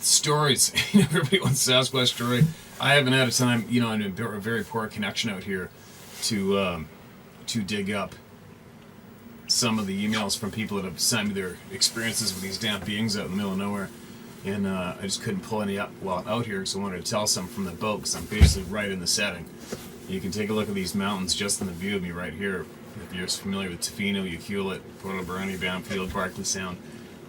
stories. Everybody wants a Sasquatch story. I haven't had a time, in a very poor connection out here to dig up some of the emails from people that have sent me their experiences with these damn beings out in the middle of nowhere. And I just couldn't pull any up while I'm out here, because I wanted to tell some from the boat, because I'm basically right in the setting. You can take a look at these mountains just in the view of me right here. If you're familiar with Tofino, Ucluelet, Portobello, Bamfield, Barkley Sound,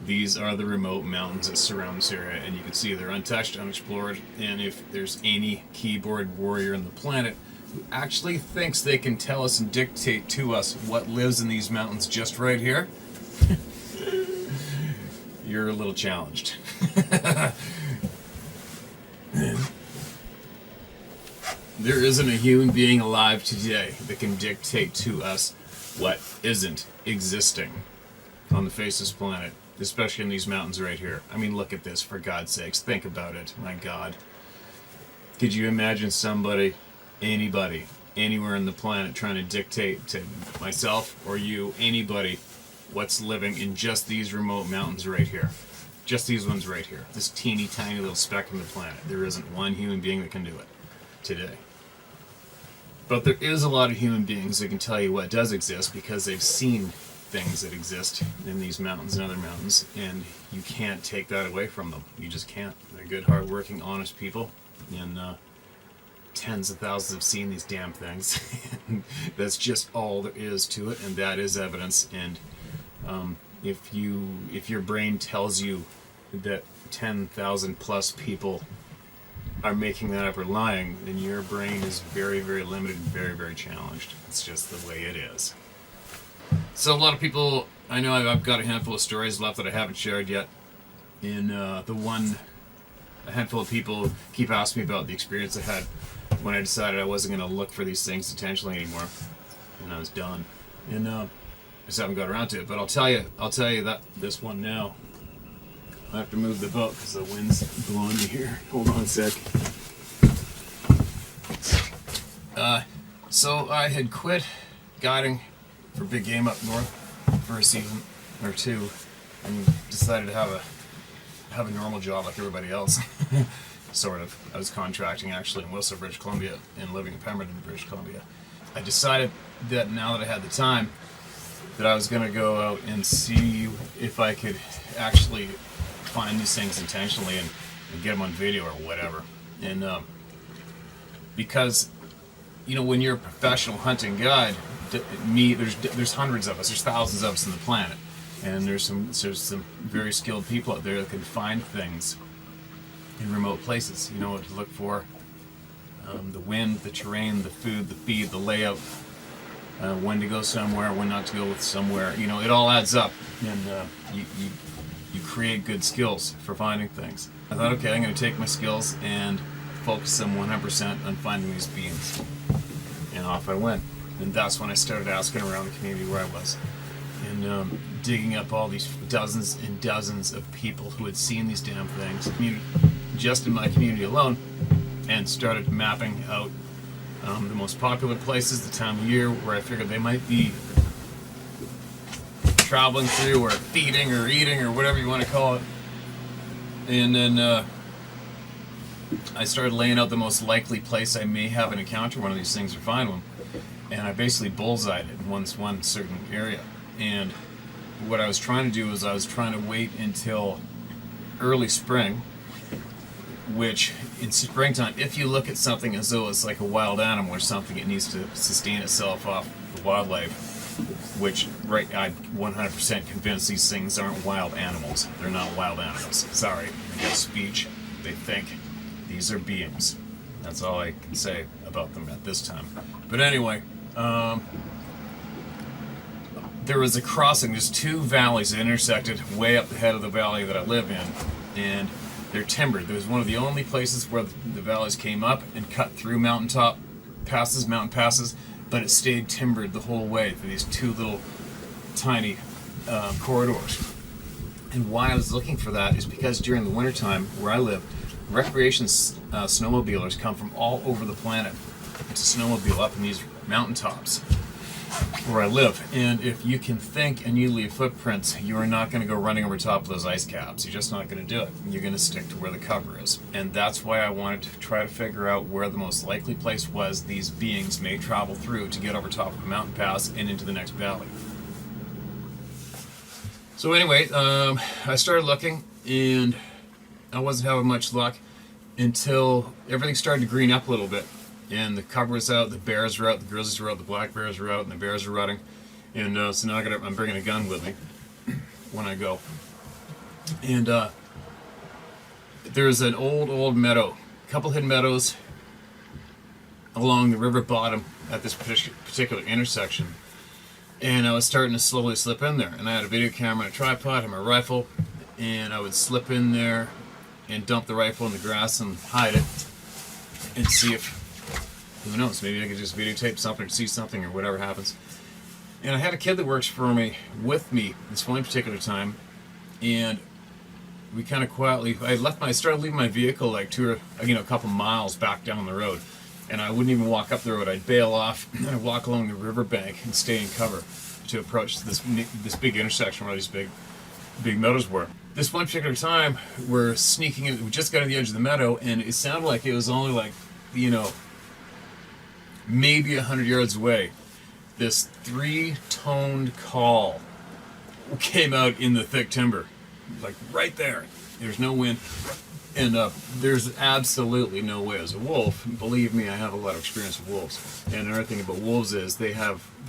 these are the remote mountains that surround this area, and you can see they're untouched, unexplored, and if there's any keyboard warrior on the planet who actually thinks they can tell us and dictate to us what lives in these mountains just right here, you're a little challenged. There isn't a human being alive today that can dictate to us what isn't existing on the face of this planet, especially in these mountains right here. I mean, look at this, for God's sakes. Think about it. My God. Could you imagine somebody, anybody, anywhere on the planet trying to dictate to myself or you, anybody, what's living in just these remote mountains right here? Just these ones right here. This teeny tiny little speck on the planet. There isn't one human being that can do it today. But there is a lot of human beings that can tell you what does exist, because they've seen things that exist in these mountains and other mountains, and you can't take that away from them. You just can't. They're good, hard-working, honest people, and tens of thousands have seen these damn things. That's just all there is to it, and that is evidence. And if your brain tells you that 10,000 plus people are making that up or lying, then your brain is very, very limited and very, very challenged. It's just the way it is. So a lot of people, I know I've got a handful of stories left that I haven't shared yet. And a handful of people keep asking me about the experience I had when I decided I wasn't going to look for these things intentionally anymore, and I was done. And I just haven't got around to it. But I'll tell you that this one now. I have to move the boat because the wind's blowing me here. Hold on a sec. So I had quit guiding for big game up north for a season or two, and decided to have a normal job like everybody else. Sort of. I was contracting actually in Whistler, British Columbia, and living in Pemberton, British Columbia. I decided that now that I had the time, that I was going to go out and see if I could actually find these things intentionally and get them on video or whatever. And because when you're a professional hunting guide, there's hundreds of us, there's thousands of us on the planet, and there's some very skilled people out there that can find things in remote places. You know what to look for: the wind, the terrain, the food, the feed, the layout, when to go somewhere, when not to go with somewhere. It all adds up, and you create good skills for finding things. I thought, okay, I'm going to take my skills and focus them 100% on finding these beings. And off I went. And that's when I started asking around the community where I was, and digging up all these dozens and dozens of people who had seen these damn things, just in my community alone, and started mapping out the most popular places, the time of year where I figured they might be traveling through, or feeding, or eating, or whatever you want to call it. And then I started laying out the most likely place I may have an encounter one of these things or find one. And I basically bullseyed it in one certain area. And what I was trying to do is I was trying to wait until early spring, which in springtime, if you look at something as though it's like a wild animal or something, it needs to sustain itself off the wildlife, which I'm 100% convinced these things aren't wild animals. They're not wild animals. Sorry, they got speech. They think. These are beings. That's all I can say about them at this time. But anyway, there was a crossing. There's two valleys that intersected way up the head of the valley that I live in, and they're timbered. There was one of the only places where the valleys came up and cut through mountain passes, but it stayed timbered the whole way through these two little tiny corridors. And why I was looking for that is because during the wintertime where I live, recreation snowmobilers come from all over the planet to snowmobile up in these mountaintops. where I live. And if you can think and you leave footprints, you are not going to go running over top of those ice caps. You're just not going to do it. You're going to stick to where the cover is. And that's why I wanted to try to figure out where the most likely place was these beings may travel through to get over top of a mountain pass and into the next valley. So anyway, I started looking, and I wasn't having much luck until everything started to green up a little bit. And the cover was out, the bears were out, the grizzlies were out, the black bears were out, and the bears were rutting. And so now I'm bringing a gun with me when I go. And there's an old meadow, a couple hidden meadows along the river bottom at this particular intersection. And I was starting to slowly slip in there. And I had a video camera and a tripod and my rifle. And I would slip in there and dump the rifle in the grass and hide it and see if, who knows, maybe I could just videotape something or see something or whatever happens. And I had a kid that works for me with me this one particular time, and we kind of quietly, I started leaving my vehicle like a couple miles back down the road, and I wouldn't even walk up the road. I'd bail off and I'd walk along the riverbank and stay in cover to approach this big intersection where these big meadows were. This one particular time, we're sneaking in, we just got on the edge of the meadow, and it sounded like it was only like, maybe 100 yards away. This 3-toned call came out in the thick timber, like right there. There's no wind, and there's absolutely no way. As a wolf, believe me, I have a lot of experience with wolves. And another thing about wolves is they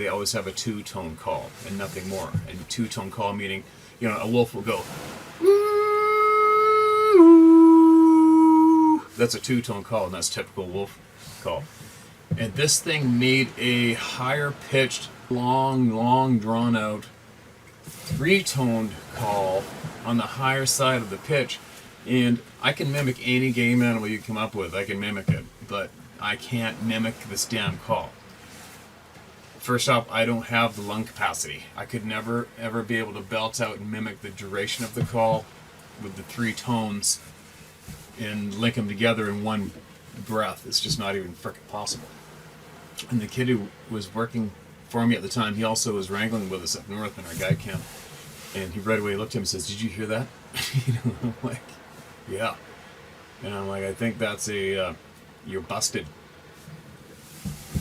always have a 2-tone call and nothing more. And 2-tone call meaning, a wolf will go. That's a 2-tone call, and that's typical wolf call. And this thing made a higher pitched, long drawn out 3-toned call on the higher side of the pitch. And I can mimic any game animal you come up with. I can mimic it, but I can't mimic this damn call. First off, I don't have the lung capacity. I could never ever be able to belt out and mimic the duration of the call with the 3 tones and link them together in one breath. It's just not even frickin' possible. And the kid who was working for me at the time, he also was wrangling with us up north in our guide camp. And he right away looked at him and says, "Did you hear that?" I'm like, "Yeah." And I'm like, "I think that's you're busted."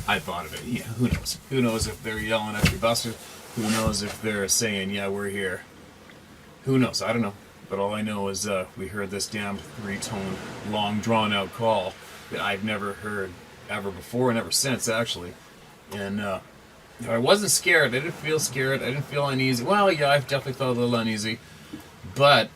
I thought of it. Yeah, who knows? Who knows if they're yelling at you busted? Who knows if they're saying, "Yeah, we're here"? Who knows? I don't know. But all I know is we heard this damn 3-tone, long, drawn-out call that I've never heard ever before and ever since, actually. And I wasn't scared. I didn't feel scared. I didn't feel uneasy. Well, yeah, I've definitely felt a little uneasy. But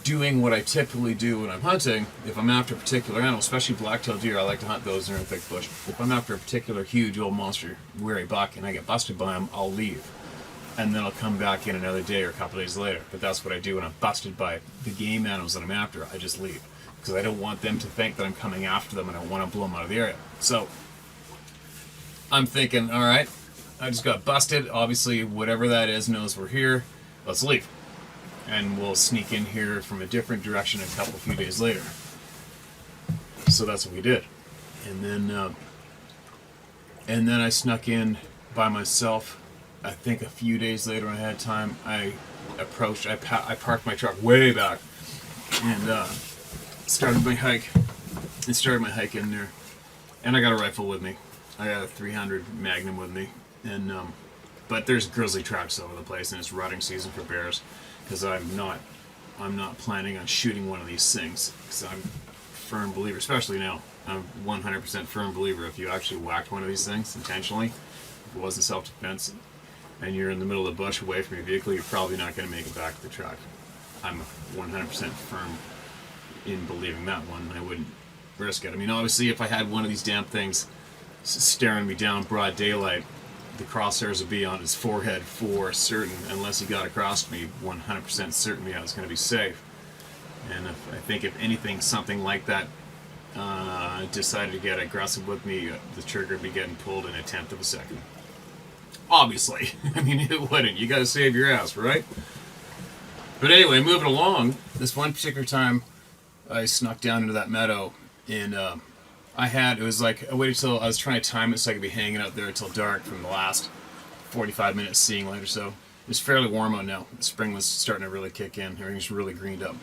doing what I typically do when I'm hunting, if I'm after a particular animal, especially black-tailed deer, I like to hunt those in a thick bush. If I'm after a particular huge old monster, wary buck, and I get busted by him, I'll leave. And then I'll come back in another day or a couple days later. But that's what I do when I'm busted by the game animals that I'm after. I just leave. Because I don't want them to think that I'm coming after them and I want to blow them out of the area. So, I'm thinking, alright, I just got busted. Obviously, whatever that is knows we're here. Let's leave. And we'll sneak in here from a different direction a few days later. So that's what we did. And then I snuck in by myself. I think a few days later when I had time, I parked my truck way back and started my hike in there. And I got a rifle with me. I got a 300 Magnum with me. And but there's grizzly tracks all over the place, and it's rutting season for bears. Because I'm not planning on shooting one of these things. Because I'm a firm believer, especially now. I'm 100% firm believer. If you actually whacked one of these things intentionally, if it wasn't self-defense, and you're in the middle of the bush away from your vehicle, you're probably not going to make it back to the truck. I'm 100% firm in believing that one. I wouldn't risk it. I mean, obviously, if I had one of these damn things staring me down broad daylight, the crosshairs would be on his forehead for certain, unless he got across to me 100% certainly I was going to be safe. And I think if anything, something like that decided to get aggressive with me, the trigger would be getting pulled in 1/10 of a second. Obviously. I mean, it wouldn't. You got to save your ass, right? But anyway, moving along, this one particular time, I snuck down into that meadow, and it was like, I waited till, I was trying to time it so I could be hanging out there until dark from the last 45 minutes seeing light or so. It's fairly warm out now. The spring was starting to really kick in. Everything's really greened up.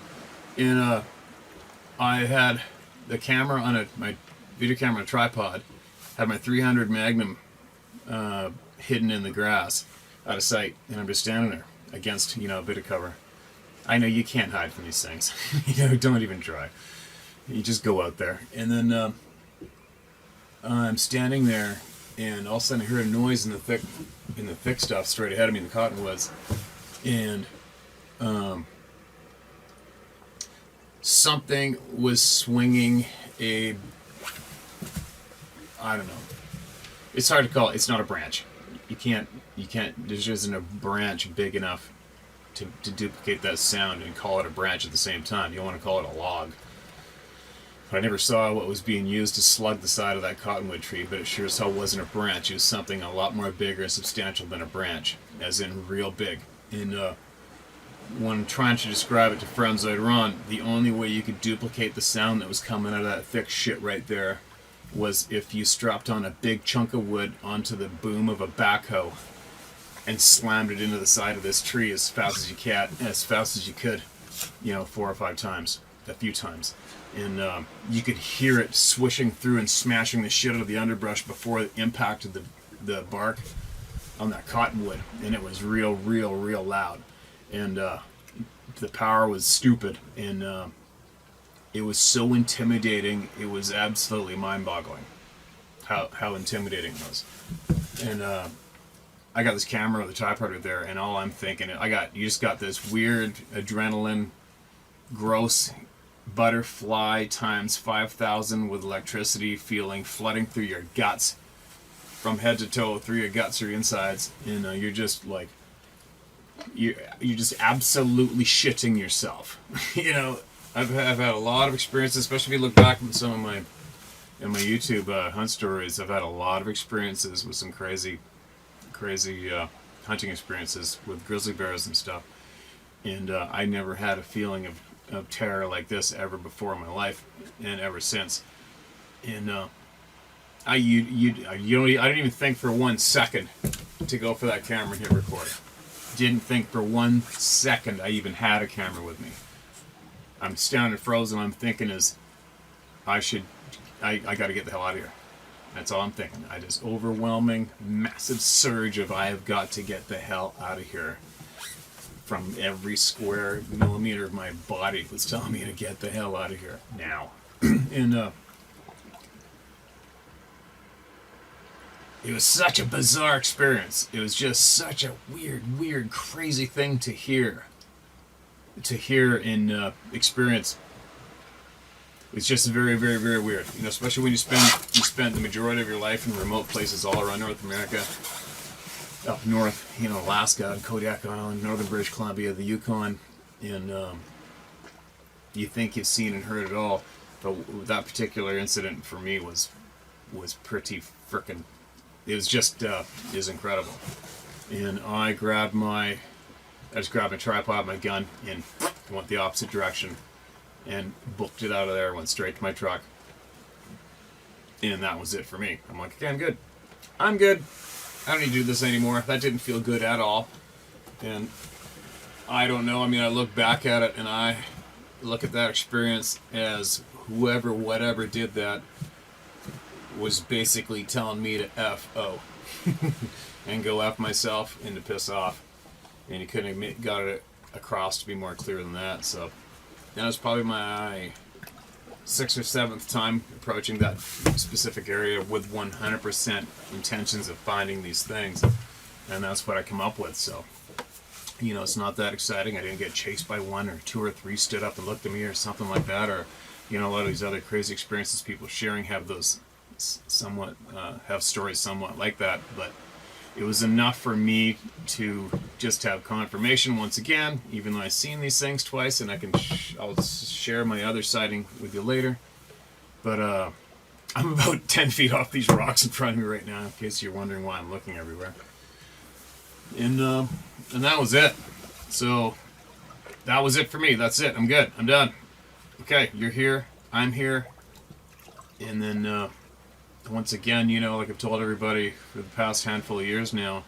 And I had the camera on my video camera on a tripod. Had my 300 Magnum hidden in the grass, out of sight, and I'm just standing there against a bit of cover. I know you can't hide from these things. Don't even try. You just go out there, and then I'm standing there, and all of a sudden I heard a noise in the thick stuff straight ahead of me in the cottonwoods, and something was swinging I don't know. It's hard to call it. It's not a branch. You can't. There isn't a branch big enough to duplicate that sound and call it a branch at the same time. You want to call it a log. I never saw what was being used to slug the side of that cottonwood tree, but it sure as hell wasn't a branch. It was something a lot more bigger and substantial than a branch, as in real big. And when trying to describe it to friends later on, the only way you could duplicate the sound that was coming out of that thick shit right there was if you strapped on a big chunk of wood onto the boom of a backhoe and slammed it into the side of this tree as fast as you could, 4 or 5 times, a few times. And you could hear it swishing through and smashing the shit out of the underbrush before it impacted the bark on that cottonwood. And it was real, real, real loud. And the power was stupid. And it was so intimidating. It was absolutely mind-boggling how intimidating it was. And I got this camera with a tripod right there, and all I'm thinking, you just got this weird adrenaline, gross butterfly times 5,000 with electricity feeling flooding through your guts from head to toe, through your guts, through your insides, and you're just like, you're just absolutely shitting yourself. I've had a lot of experiences, especially if you look back at some of my YouTube hunt stories. I've had a lot of experiences with some crazy hunting experiences with grizzly bears and stuff, and I never had a feeling of terror like this ever before in my life, and ever since. And I didn't even think for 1 second to go for that camera and hit record. Didn't think for 1 second I even had a camera with me. I'm standing frozen. I'm thinking I got to get the hell out of here. That's all I'm thinking. This overwhelming, massive surge of I have got to get the hell out of here. From every square millimeter of my body was telling me to get the hell out of here now. And it was such a bizarre experience. It was just such a weird, crazy thing to hear and experience. It's just very, very, very weird. Especially when you spend the majority of your life in remote places all around North America. Up north, Alaska and Kodiak Island, northern British Columbia, the Yukon, and you think you've seen and heard it all, but that particular incident for me was pretty frickin'. It was just it was incredible. And I just grabbed my tripod, my gun, and went the opposite direction, and booked it out of there. Went straight to my truck, and that was it for me. I'm like, okay, I'm good. I don't need to do this anymore. That didn't feel good at all. And I don't know. I look back at it and I look at that experience as whatever did that was basically telling me to F-O and go F myself and to piss off. And you couldn't have got it across to be more clear than that. So that was probably my 6th or 7th time approaching that specific area with 100% intentions of finding these things, and that's what I come up with. So it's not that exciting. I didn't get chased by 1 or 2 or 3 stood up and looked at me or something like that, or a lot of these other crazy experiences people sharing have those somewhat have stories somewhat like that. But it was enough for me to just have confirmation once again, even though I've seen these things twice, and I'll share my other sighting with you later. But I'm about 10 feet off these rocks in front of me right now, in case you're wondering why I'm looking everywhere. And that was it. So that was it for me. That's it. I'm good. I'm done. Okay, you're here. I'm here. And then once again, like I've told everybody for the past handful of years now,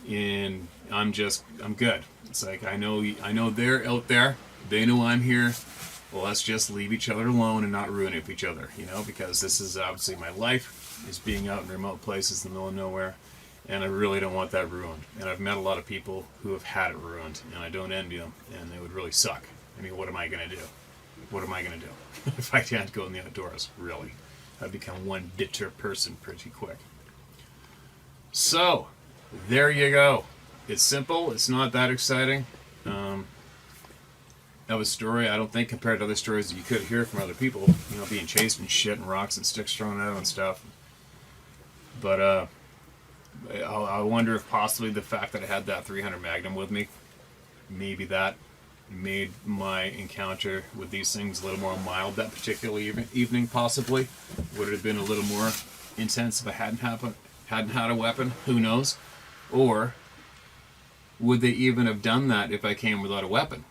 and I'm good. It's like I know they're out there. They know I'm here. Well, let's just leave each other alone and not ruin it for each other, you know, because this is obviously my life, is being out in remote places in the middle of nowhere, and I really don't want that ruined. And I've met a lot of people who have had it ruined, and I don't envy them, and it would really suck. I mean, what am I going to do? What am I going to do if I can't go in the outdoors, really? I'd become one bitter person pretty quick. So, there you go. It's simple. It's not that exciting. Of a story, I don't think, compared to other stories that you could hear from other people, you know, being chased and shit and rocks and sticks thrown at them and stuff. But I wonder if possibly the fact that I had that 300 Magnum with me, maybe that made my encounter with these things a little more mild that particular evening, possibly. Would it have been a little more intense if I hadn't had a weapon? Who knows? Or would they even have done that if I came without a weapon?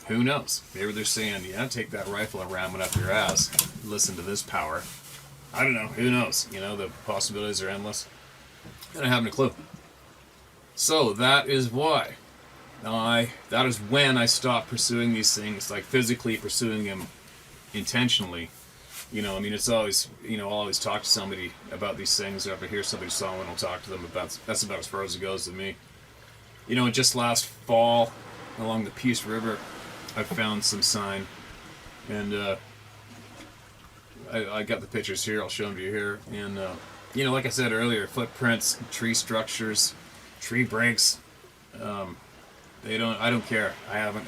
Who knows? Maybe they're saying, yeah, take that rifle and ram it up your ass. Listen to this power. I don't know. Who knows? You know, the possibilities are endless. I don't have a clue. So that is why. That is when I stopped pursuing these things, like physically pursuing them intentionally. You know, I mean, it's always, you know, I'll always talk to somebody about these things, or if I hear somebody saw one, I'll talk to them about, that's about as far as it goes with me. You know, just last fall, along the Peace River, I found some sign, and I got the pictures here, I'll show them to you here, and, you know, like I said earlier, footprints, tree structures, tree breaks, I don't care. I haven't,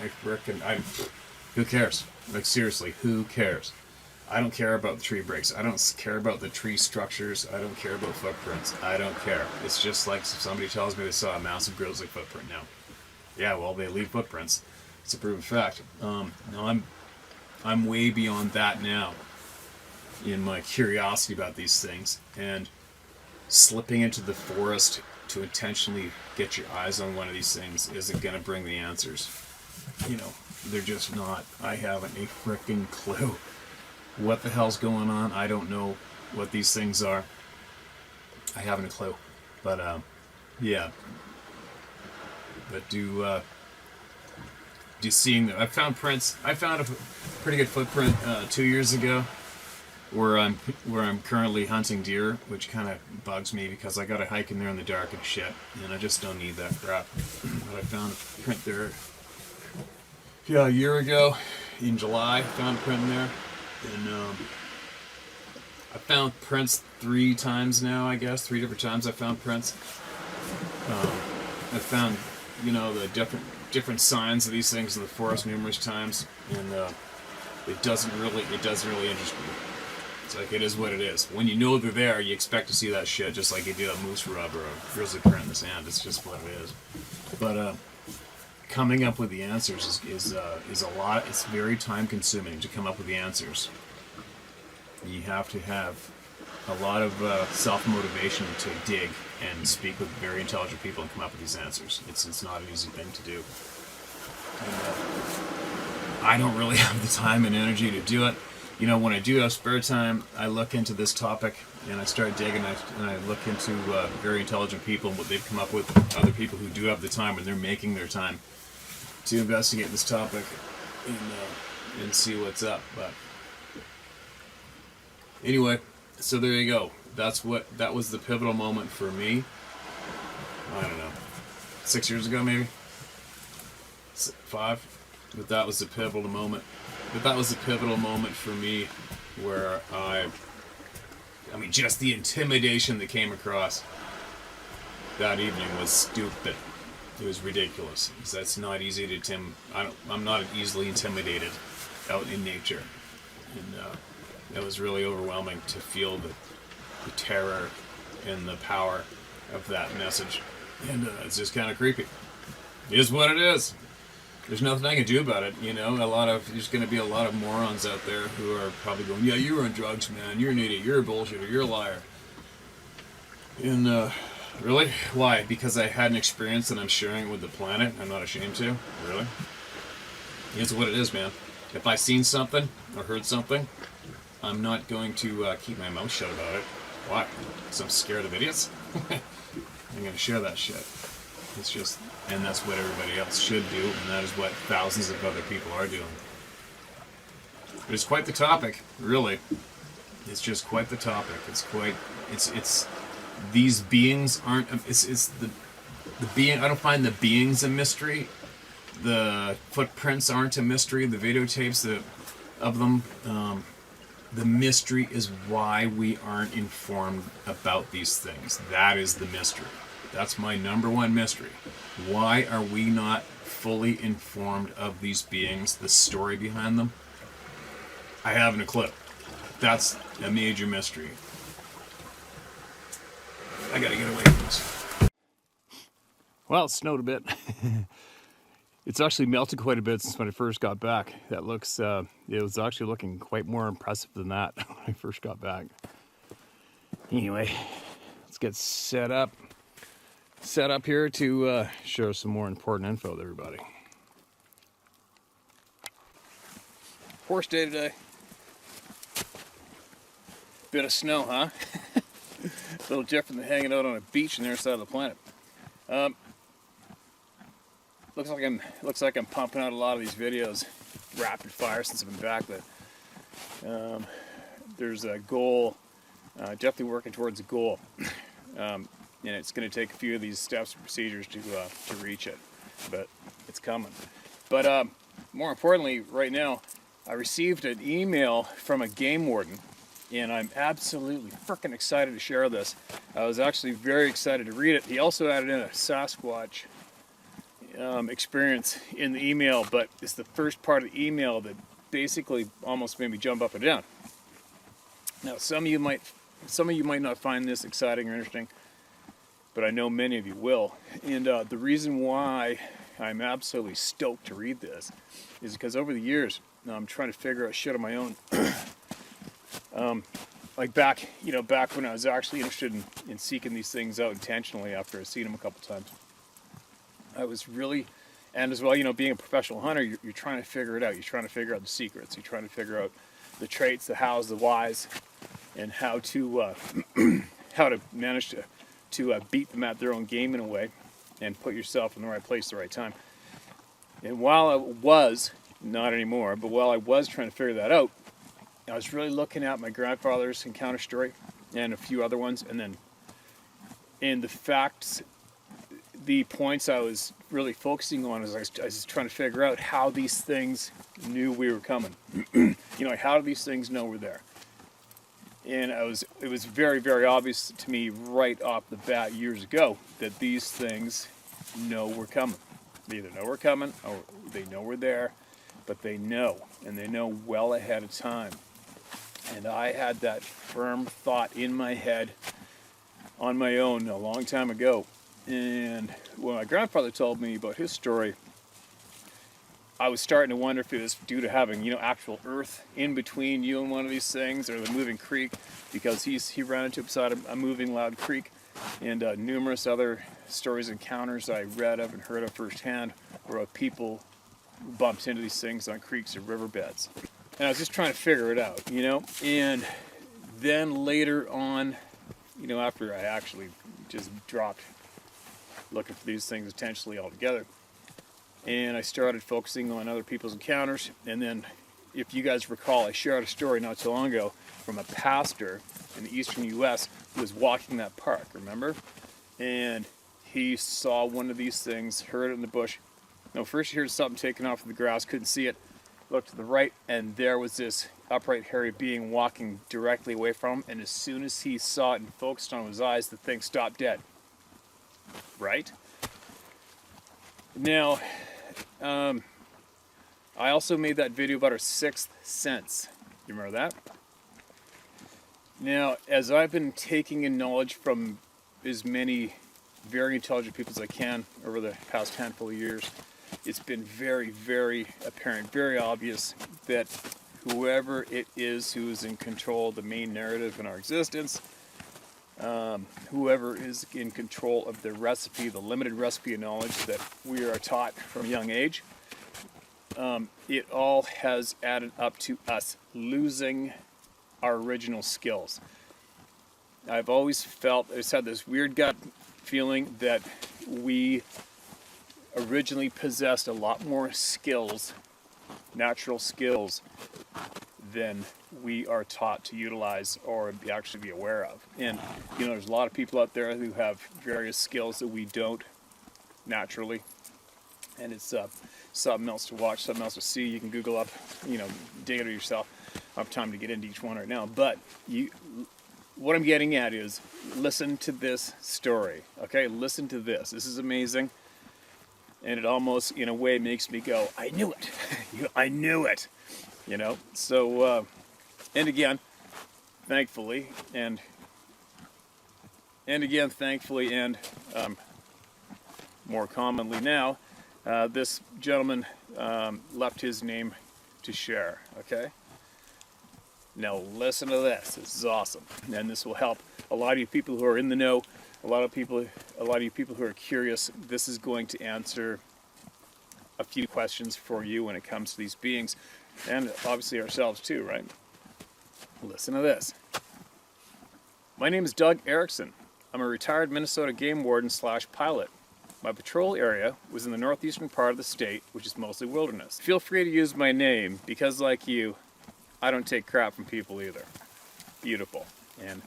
who cares? Like, seriously, who cares? I don't care about the tree breaks. I don't care about the tree structures. I don't care about footprints. I don't care. It's just like if somebody tells me they saw a massive grizzly footprint now. Yeah, well, they leave footprints. It's a proven fact. No, I'm way beyond that now in my curiosity about these things, and slipping into the forest to intentionally get your eyes on one of these things isn't going to bring the answers. You know, they're just not. I haven't a freaking clue what the hell's going on. I don't know what these things are. I haven't a clue. But, yeah. But do seeing them. I found prints. I found a pretty good footprint 2 years ago where I'm currently hunting deer, which kind of bugs me because I got to hike in there in the dark and shit, and I just don't need that crap. But I found a print there. Yeah, a year ago in July, I found a print in there, and I found prints 3 times now. I guess 3 different times I found prints. I found, you know, the different signs of these things in the forest numerous times, and it doesn't really interest me. It's like, it is what it is. When you know they're there, you expect to see that shit, just like you do a moose rub or a grizzly print in the sand. It's just what it is. But coming up with the answers is a lot. It's very time consuming to come up with the answers. You have to have a lot of self-motivation to dig and speak with very intelligent people and come up with these answers. It's not an easy thing to do. And, I don't really have the time and energy to do it. You know, when I do have spare time, I look into this topic and I start digging, and I look into very intelligent people and what they've come up with, other people who do have the time and they're making their time to investigate this topic and see what's up. But anyway, so there you go. That was the pivotal moment for me. I don't know, 6 years ago maybe, 5. But that was the pivotal moment. But that was the pivotal moment for me, where I mean, just the intimidation that came across that evening was stupid. It was ridiculous. That's not easy to I'm not easily intimidated out in nature, and it was really overwhelming to feel the terror and the power of that message, and it's just kind of creepy. It is what it is. There's nothing I can do about it, you know. There's going to be a lot of morons out there who are probably going, yeah, you were on drugs, man. You're an idiot. You're a bullshitter. You're a liar. And really, why? Because I had an experience and I'm sharing it with the planet. I'm not ashamed to. Really? Here's what it is, man. If I seen something or heard something, I'm not going to keep my mouth shut about it. Why? Because I'm scared of idiots. I'm going to share that shit. It's just, and that's what everybody else should do, and that is what thousands of other people are doing. But it's quite the topic, really. It's just quite the topic. It's these beings aren't, it's the being, I don't find the beings a mystery. The footprints aren't a mystery, the videotapes of them. The mystery is why we aren't informed about these things. That is the mystery. That's my number one mystery. Why are we not fully informed of these beings, the story behind them? I haven't a clue. That's a major mystery. I gotta get away from this. Well, it snowed a bit. It's actually melted quite a bit since when I first got back. That looks, it was actually looking quite more impressive than that when I first got back. Anyway, let's get set up here to share some more important info with everybody. Horse day today. Bit of snow, huh? A little different than hanging out on a beach on the other side of the planet. Looks like I'm pumping out a lot of these videos rapid fire since I've been back. But there's a goal, definitely working towards a goal, and it's going to take a few of these steps and procedures to reach it, but it's coming. But more importantly, right now, I received an email from a game warden, and I'm absolutely freaking excited to share this. I was actually very excited to read it. He also added in a Sasquatch experience in the email, but it's the first part of the email that basically almost made me jump up and down. Now, some of you might not find this exciting or interesting, but I know many of you will. And the reason why I'm absolutely stoked to read this is because over the years, I'm trying to figure out shit on my own. Like back when I was actually interested in seeking these things out intentionally after I'd seen them a couple times. I was really, and as well, being a professional hunter, you're trying to figure it out. You're trying to figure out the secrets. You're trying to figure out the traits, the hows, the whys, and how to manage to beat them at their own game in a way, and put yourself in the right place at the right time. And while I was, not anymore, but while I was trying to figure that out, I was really looking at my grandfather's encounter story and a few other ones, and the facts. The points I was really focusing on is I was trying to figure out how these things knew we were coming. How do these things know we're there? And it was very, very obvious to me right off the bat years ago that these things know we're coming. They either know we're coming or they know we're there, but they know, and they know well ahead of time. And I had that firm thought in my head on my own a long time ago. And when my grandfather told me about his story, I was starting to wonder if it was due to having, actual earth in between you and one of these things, or the moving creek, because he ran into beside a moving loud creek, and numerous other stories, encounters I read of and heard of firsthand, where people bumped into these things on creeks or riverbeds. And I was just trying to figure it out, and then later on, after I actually just dropped looking for these things intentionally altogether, and I started focusing on other people's encounters. And then, if you guys recall, I shared a story not too long ago from a pastor in the eastern U.S. who was walking that park, remember? And he saw one of these things, heard it in the bush. No, first he heard something taken off of the grass, couldn't see it, looked to the right, and there was this upright, hairy being walking directly away from him, and as soon as he saw it and focused on his eyes, the thing stopped dead. Right? Now, I also made that video about our sixth sense. You remember that? Now, as I've been taking in knowledge from as many very intelligent people as I can over the past handful of years, it's been very, very apparent, very obvious that whoever it is who is in control of the main narrative in our existence, whoever is in control of the recipe, the limited recipe of knowledge that we are taught from a young age, it all has added up to us losing our original skills. I've always felt, I just had this weird gut feeling that we originally possessed a lot more skills, natural skills, than we are taught to utilize or actually be aware of. And you know, there's a lot of people out there who have various skills that we don't naturally, and it's something else to watch, something else to see. You can Google up, you know, dig it yourself. I don't have time to get into each one right now, but what I'm getting at is, listen to this story, okay? Listen to this. This is amazing, and it almost, in a way, makes me go, I knew it. I knew it. You know, so, and again, thankfully, and again, thankfully, and more commonly now, this gentleman left his name to share, okay? Now listen to this. This is awesome, and this will help a lot of you people who are in the know, a lot of you people who are curious. This is going to answer a few questions for you when it comes to these beings, and obviously ourselves too, right? Listen to this. My name is Doug Erickson. I'm a retired Minnesota game warden / pilot. My patrol area was in the northeastern part of the state, which is mostly wilderness. Feel free to use my name, because like you, I don't take crap from people either. Beautiful. And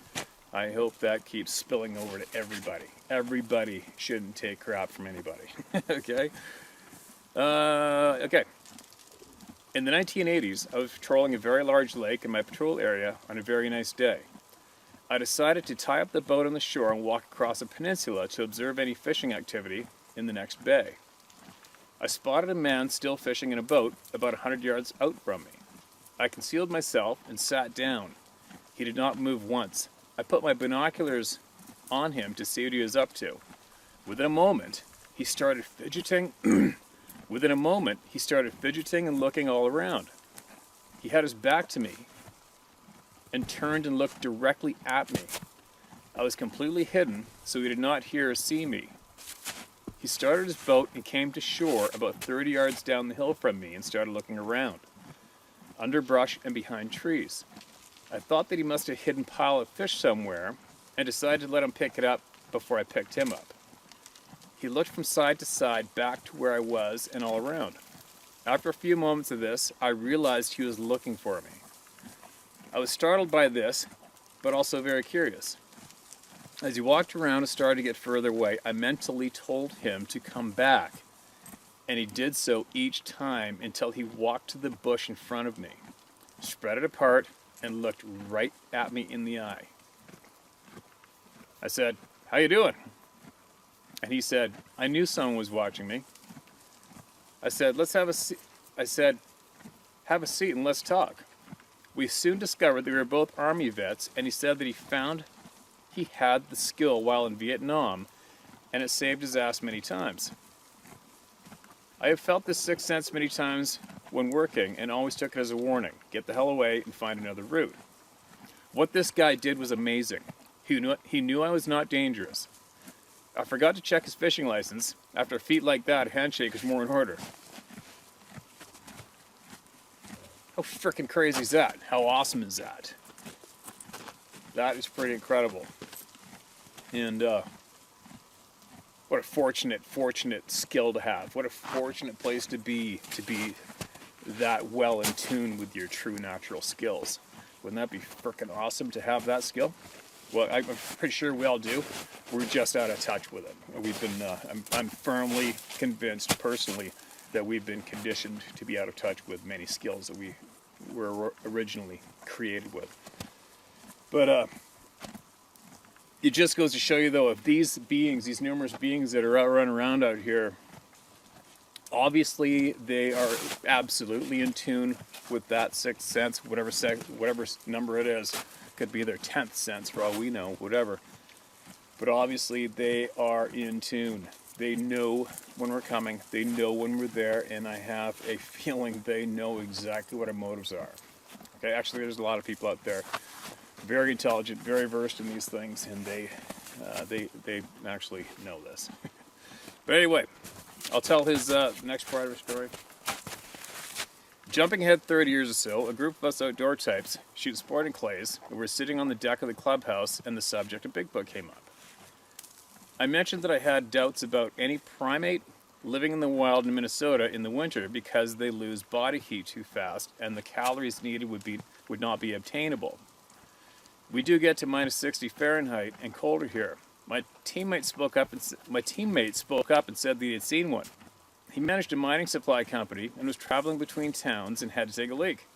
I hope that keeps spilling over to everybody. Everybody shouldn't take crap from anybody. Okay? Okay. In the 1980s, I was patrolling a very large lake in my patrol area on a very nice day. I decided to tie up the boat on the shore and walk across a peninsula to observe any fishing activity in the next bay. I spotted a man still fishing in a boat about 100 yards out from me. I concealed myself and sat down. He did not move once. I put my binoculars on him to see what he was up to. Within a moment, he started fidgeting. Within a moment, he started fidgeting and looking all around. He had his back to me and turned and looked directly at me. I was completely hidden, so he did not hear or see me. He started his boat and came to shore about 30 yards down the hill from me and started looking around, under brush and behind trees. I thought that he must have hidden a pile of fish somewhere and decided to let him pick it up before I picked him up. He looked from side to side, back to where I was, and all around. After a few moments of this, I realized he was looking for me. I was startled by this, but also very curious. As he walked around and started to get further away, I mentally told him to come back, and he did so each time until he walked to the bush in front of me, spread it apart, and looked right at me in the eye. I said, "How you doing?" And he said, "I knew someone was watching me." I said, "Let's have a seat." I said, "Have a seat and let's talk." We soon discovered that we were both Army vets, and he said that he had the skill while in Vietnam, and it saved his ass many times. I have felt this sixth sense many times when working, and always took it as a warning. Get the hell away and find another route. What this guy did was amazing. He knew I was not dangerous. I forgot to check his fishing license. After a feat like that, a handshake is more in order. How freaking crazy is that? How awesome is that? That is pretty incredible. And what a fortunate skill to have. What a fortunate place to be that well in tune with your true natural skills. Wouldn't that be freaking awesome to have that skill? Well, I'm pretty sure we all do. We're just out of touch with it. We've been, I'm firmly convinced personally that we've been conditioned to be out of touch with many skills that we were originally created with. But it just goes to show you, though, if these beings, these numerous beings that are out running around out here, obviously they are absolutely in tune with that sixth sense, whatever number it is. Could be their 10th sense for all we know, whatever. But obviously they are in tune. They know when we're coming. They know when we're there, and I have a feeling they know exactly what our motives are. Okay, actually there's a lot of people out there, very intelligent, very versed in these things, and they actually know this. But anyway, I'll tell his next part of the story. Jumping ahead 30 years or so, a group of us outdoor types shoot sporting clays, and we're sitting on the deck of the clubhouse, and the subject of Bigfoot came up. I mentioned that I had doubts about any primate living in the wild in Minnesota in the winter because they lose body heat too fast and the calories needed would not be obtainable. We do get to minus 60 Fahrenheit and colder here. My teammate spoke up and said that he had seen one. He managed a mining supply company and was traveling between towns and had to take a leak.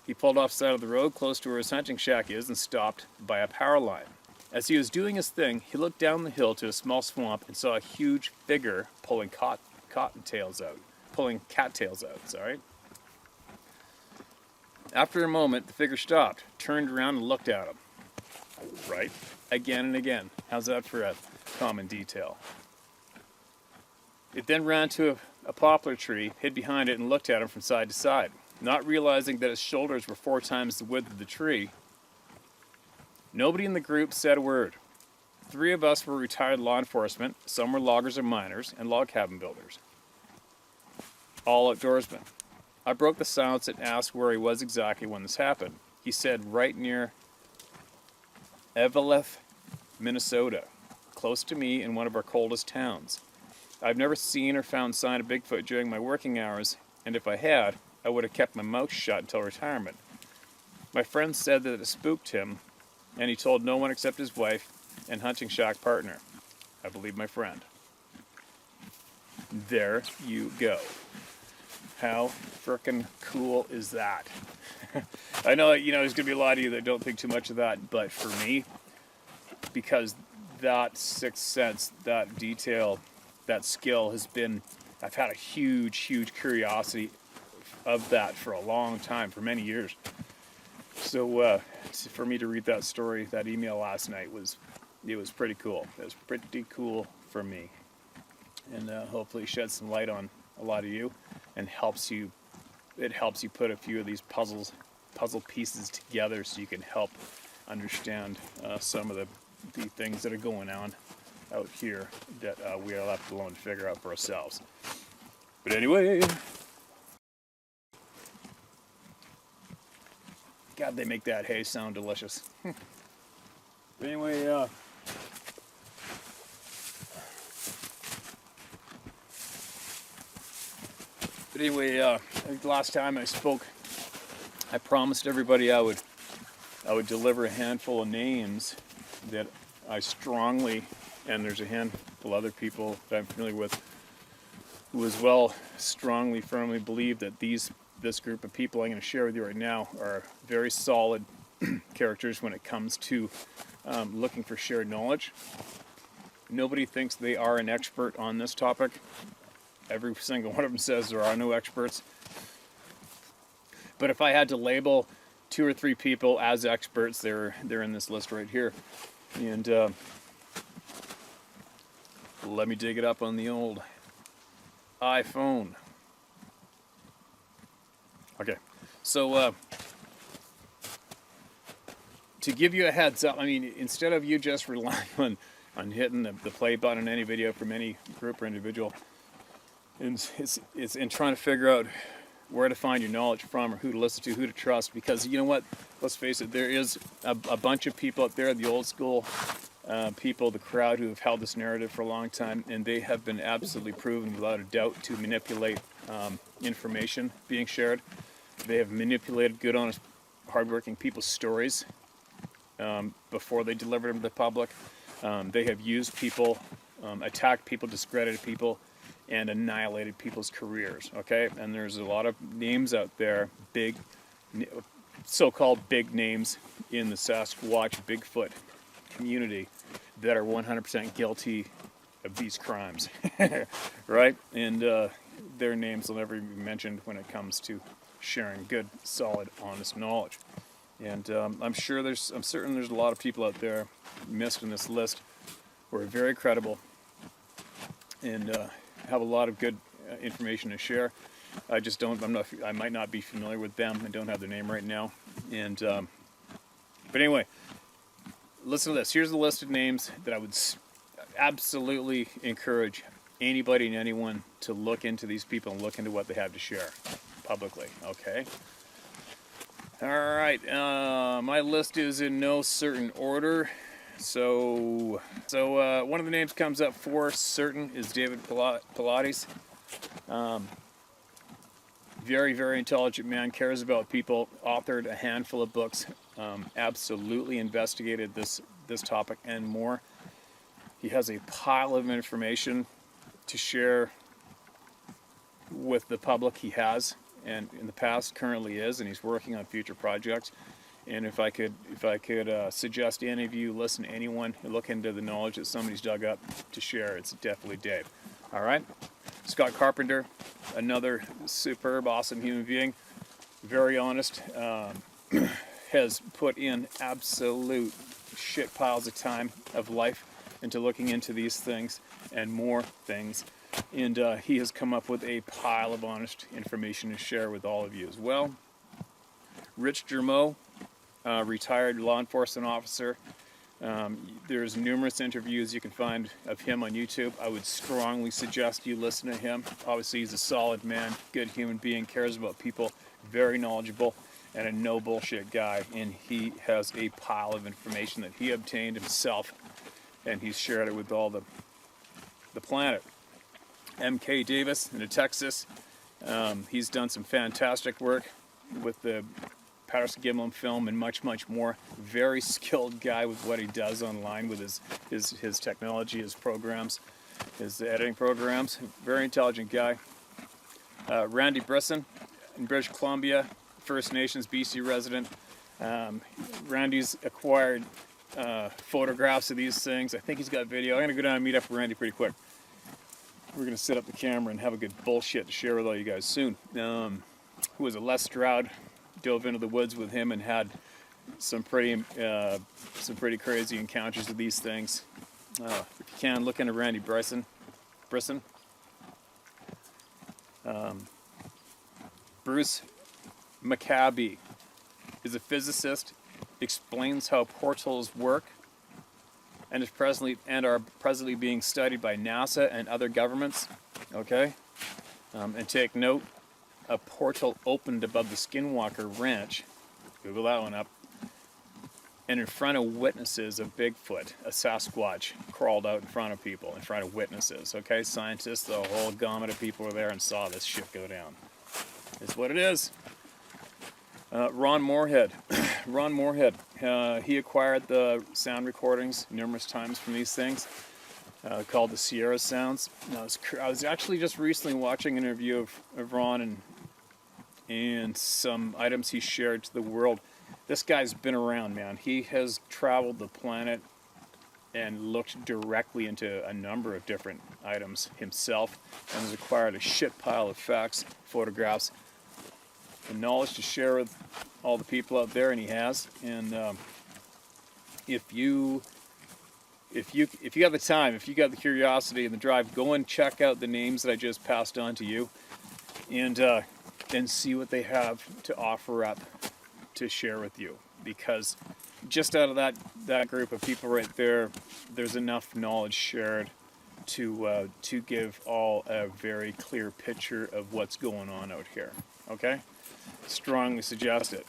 He pulled off the side of the road close to where his hunting shack is and stopped by a power line. As he was doing his thing, he looked down the hill to a small swamp and saw a huge figure pulling cattails out. After a moment, the figure stopped, turned around and looked at him. Right? Again and again. How's that for a common detail? It then ran to a poplar tree, hid behind it, and looked at him from side to side. Not realizing that his shoulders were 4 times the width of the tree, nobody in the group said a word. 3 of us were retired law enforcement, some were loggers or miners, and log cabin builders. All outdoorsmen. I broke the silence and asked where he was exactly when this happened. He said right near Eveleth, Minnesota, close to me in one of our coldest towns. I've never seen or found sign of Bigfoot during my working hours, and if I had, I would have kept my mouth shut until retirement. My friend said that it spooked him, and he told no one except his wife and hunting shack partner. I believe my friend. There you go. How frickin' cool is that? I know, there's going to be a lot of you that don't think too much of that, but for me, because that sixth sense, that detail, that skill I've had a huge, huge curiosity of that for a long time, for many years. So for me to read that story, that email last night, it was pretty cool. It was pretty cool for me. And hopefully shed some light on a lot of you and helps you put a few of these puzzle pieces together so you can help understand some of the things that are going on out here that we are left alone to figure out for ourselves. But anyway, God, they make that hay sound delicious. But anyway, I think the last time I spoke, I promised everybody I would deliver a handful of names that I strongly, and there's a handful of other people that I'm familiar with, who as well strongly, firmly believe that this group of people I'm going to share with you right now are very solid characters when it comes to looking for shared knowledge. Nobody thinks they are an expert on this topic. Every single one of them says there are no experts. But if I had to label 2 or 3 people as experts, they're in this list right here. And let me dig it up on the old iPhone. Okay, so to give you a heads up, I mean, instead of you just relying on hitting the play button on any video from any group or individual, it's in trying to figure out where to find your knowledge from or who to listen to, who to trust, because you know what, let's face it, there is a bunch of people out there, the old school people, the crowd who have held this narrative for a long time, and they have been absolutely proven without a doubt to manipulate information being shared. They have manipulated good, honest, hardworking people's stories before they deliver them to the public. They have used people, attacked people, discredited people, and annihilated people's careers, okay? And there's a lot of names out there, big, so-called big names in the Sasquatch Bigfoot community that are 100% guilty of these crimes, right? And their names will never be mentioned when it comes to sharing good, solid, honest knowledge. And I'm certain there's a lot of people out there missed in this list who are very credible and have a lot of good information to share. I might not be familiar with them and don't have their name right now. And but anyway, listen to this. Here's the list of names that I would absolutely encourage anybody and anyone to look into these people and look into what they have to share publicly. Okay. All right. My list is in no certain order. So one of the names comes up for certain is David Pilates. Very, very intelligent man, cares about people, authored a handful of books, absolutely investigated this topic and more. He has a pile of information to share with the public. He has, and in the past currently is, and he's working on future projects. And if I could suggest any of you listen to anyone who look into the knowledge that somebody's dug up to share, it's definitely Dave. All right, Scott Carpenter, another superb, awesome human being, very honest, has put in absolute shit piles of time of life into looking into these things and more things. And he has come up with a pile of honest information to share with all of you as well. Rich Germeau, retired law enforcement officer. There's numerous interviews you can find of him on YouTube. I would strongly suggest you listen to him. Obviously, he's a solid man, good human being, cares about people, very knowledgeable, and a no bullshit guy. And he has a pile of information that he obtained himself, and he's shared it with all the planet. M.K. Davis in Texas. He's done some fantastic work with the Patterson Gimlin film and much, much more. Very skilled guy with what he does online with his technology, his programs, his editing programs. Very intelligent guy. Randy Brisson in British Columbia, First Nations BC resident. Randy's acquired photographs of these things. I think he's got video. I'm going to go down and meet up with Randy pretty quick. We're going to set up the camera and have a good bullshit to share with all you guys soon. Who was a Les Stroud, dove into the woods with him and had some pretty crazy encounters with these things. If you can, look into Randy Brisson. Bruce Maccabi is a physicist, explains how portals work, and are presently being studied by NASA and other governments. Okay, and take note. A portal opened above the Skinwalker Ranch. Google that one up. And in front of witnesses of Bigfoot, a Sasquatch crawled out in front of people, in front of witnesses. Okay, scientists, the whole gamut of people were there and saw this shit go down. It's what it is. Ron Moorhead. He acquired the sound recordings numerous times from these things, called the Sierra Sounds. I was actually just recently watching an interview of Ron and some items he shared to the world. This guy's been around, man. He has traveled the planet and looked directly into a number of different items himself and has acquired a shit pile of facts, photographs, and knowledge to share with all the people out there, and he has. And if you got the time, if you got the curiosity and the drive, go and check out the names that I just passed on to you, and see what they have to offer up to share with you. Because just out of that group of people right there, there's enough knowledge shared to give all a very clear picture of what's going on out here. Okay, strongly suggest it.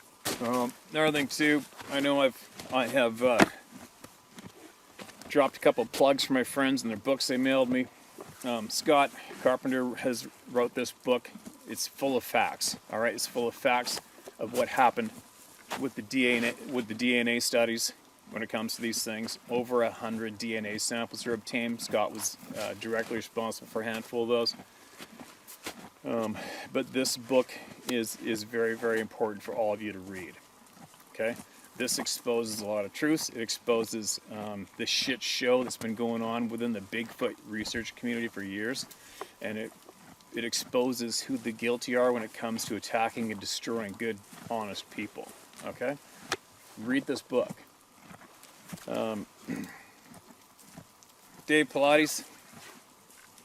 Another thing too, I know I have dropped a couple of plugs for my friends and their books they mailed me. Scott Carpenter has wrote this book. It's full of facts. All right, it's full of facts of what happened with the DNA studies when it comes to these things. Over 100 DNA samples are obtained. Scott was directly responsible for a handful of those. But this book is very, very important for all of you to read. Okay, this exposes a lot of truths. It exposes the shit show that's been going on within the Bigfoot research community for years, and it exposes who the guilty are when it comes to attacking and destroying good, honest people. Okay? Read this book. Dave Pilates,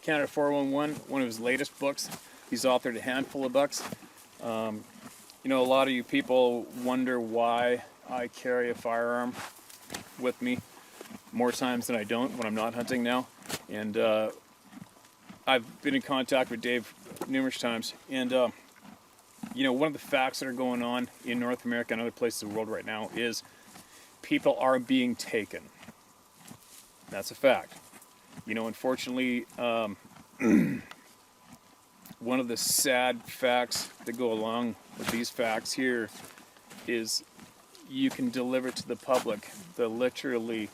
Canada 411, one of his latest books. He's authored a handful of books. A lot of you people wonder why I carry a firearm with me more times than I don't when I'm not hunting now. And I've been in contact with Dave numerous times, and one of the facts that are going on in North America and other places of the world right now is people are being taken. That's a fact. You know, unfortunately, one of the sad facts that go along with these facts here is you can deliver to the public the literally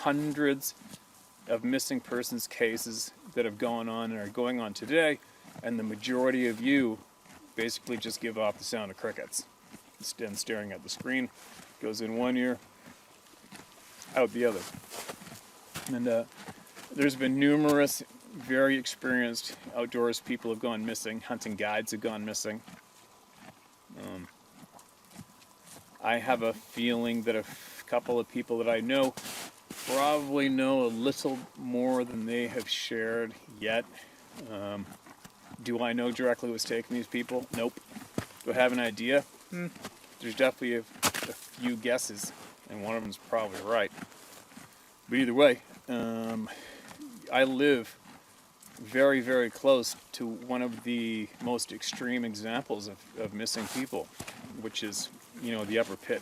hundreds of missing persons cases that have gone on and are going on today, and the majority of you basically just give off the sound of crickets. Stand staring at the screen, goes in one ear, out the other. And there's been numerous very experienced outdoors people have gone missing, hunting guides have gone missing. I have a feeling that a couple of people that I know probably know a little more than they have shared yet. Do I know directly what's taking these people? Nope. Do I have an idea? There's definitely a few guesses, and one of them's probably right. But either way, I live very, very close to one of the most extreme examples of missing people, which is, you know, the Upper Pitt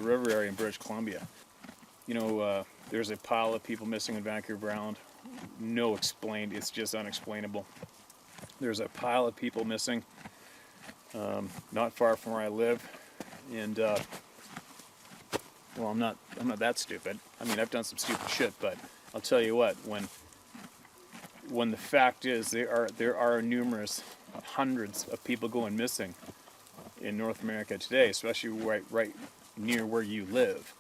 River area in British Columbia. You know, there's a pile of people missing in Vancouver Island. No explained, it's just unexplainable. There's a pile of people missing not far from where I live, and well, I'm not that stupid. I mean, I've done some stupid shit, but I'll tell you what, when the fact is there are numerous hundreds of people going missing in North America today, especially right near where you live.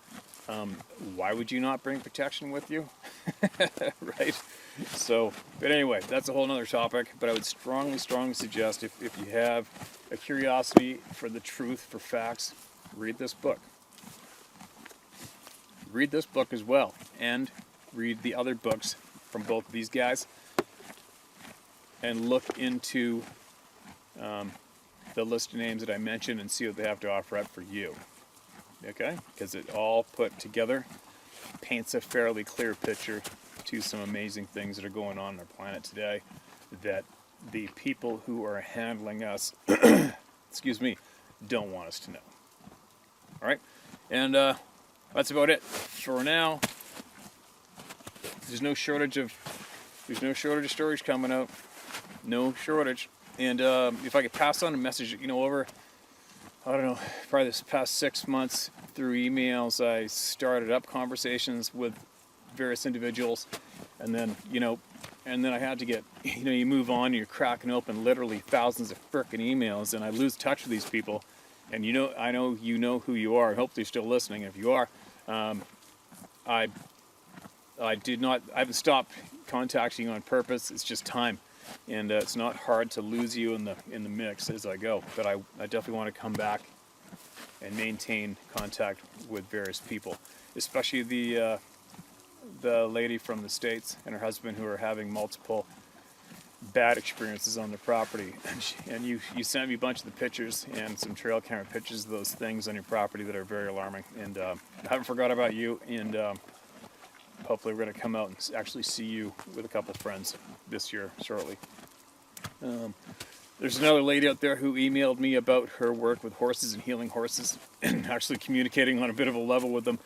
Why would you not bring protection with you? Right? So, but anyway, that's a whole nother topic, but I would strongly suggest if you have a curiosity for the truth, for facts, read this book. Read this book as well, and read the other books from both of these guys, and look into the list of names that I mentioned and see what they have to offer up for you. Okay? Because it all put together paints a fairly clear picture to some amazing things that are going on our planet today that the people who are handling us, excuse me, don't want us to know. All right? And that's about it for now. There's no shortage of stories coming out. No shortage. And if I could pass on a message, you know, over, I don't know, probably this past 6 months through emails, I started up conversations with various individuals, and then, you know, I had to get, you know, you move on, you're cracking open literally thousands of frickin' emails, and I lose touch with these people. And you know, I know you know who you are. Hopefully you're still listening. If you are, I haven't stopped contacting you on purpose. It's just time. And it's not hard to lose you in the mix as I go, but I definitely want to come back and maintain contact with various people, especially the lady from the States and her husband who are having multiple bad experiences on the property. And you sent me a bunch of the pictures and some trail camera pictures of those things on your property that are very alarming. And I haven't forgot about you, and hopefully we're going to come out and actually see you with a couple friends this year shortly. There's another lady out there who emailed me about her work with horses and healing horses and actually communicating on a bit of a level with them.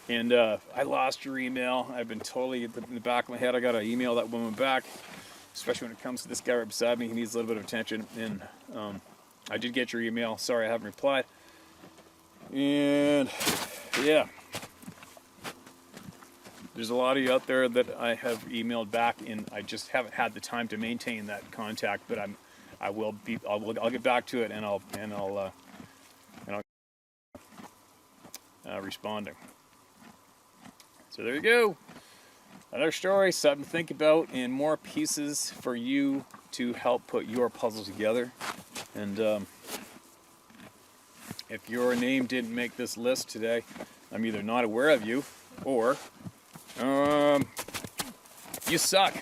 And I lost your email. I've been totally in the back of my head. I got to email that woman back, especially when it comes to this guy right beside me. He needs a little bit of attention. And I did get your email. Sorry I haven't replied. And yeah. There's a lot of you out there that I have emailed back, and I just haven't had the time to maintain that contact. But I'll get back to it, and I'll responding. So there you go. Another story, something to think about, and more pieces for you to help put your puzzle together. And if your name didn't make this list today, I'm either not aware of you, or you suck.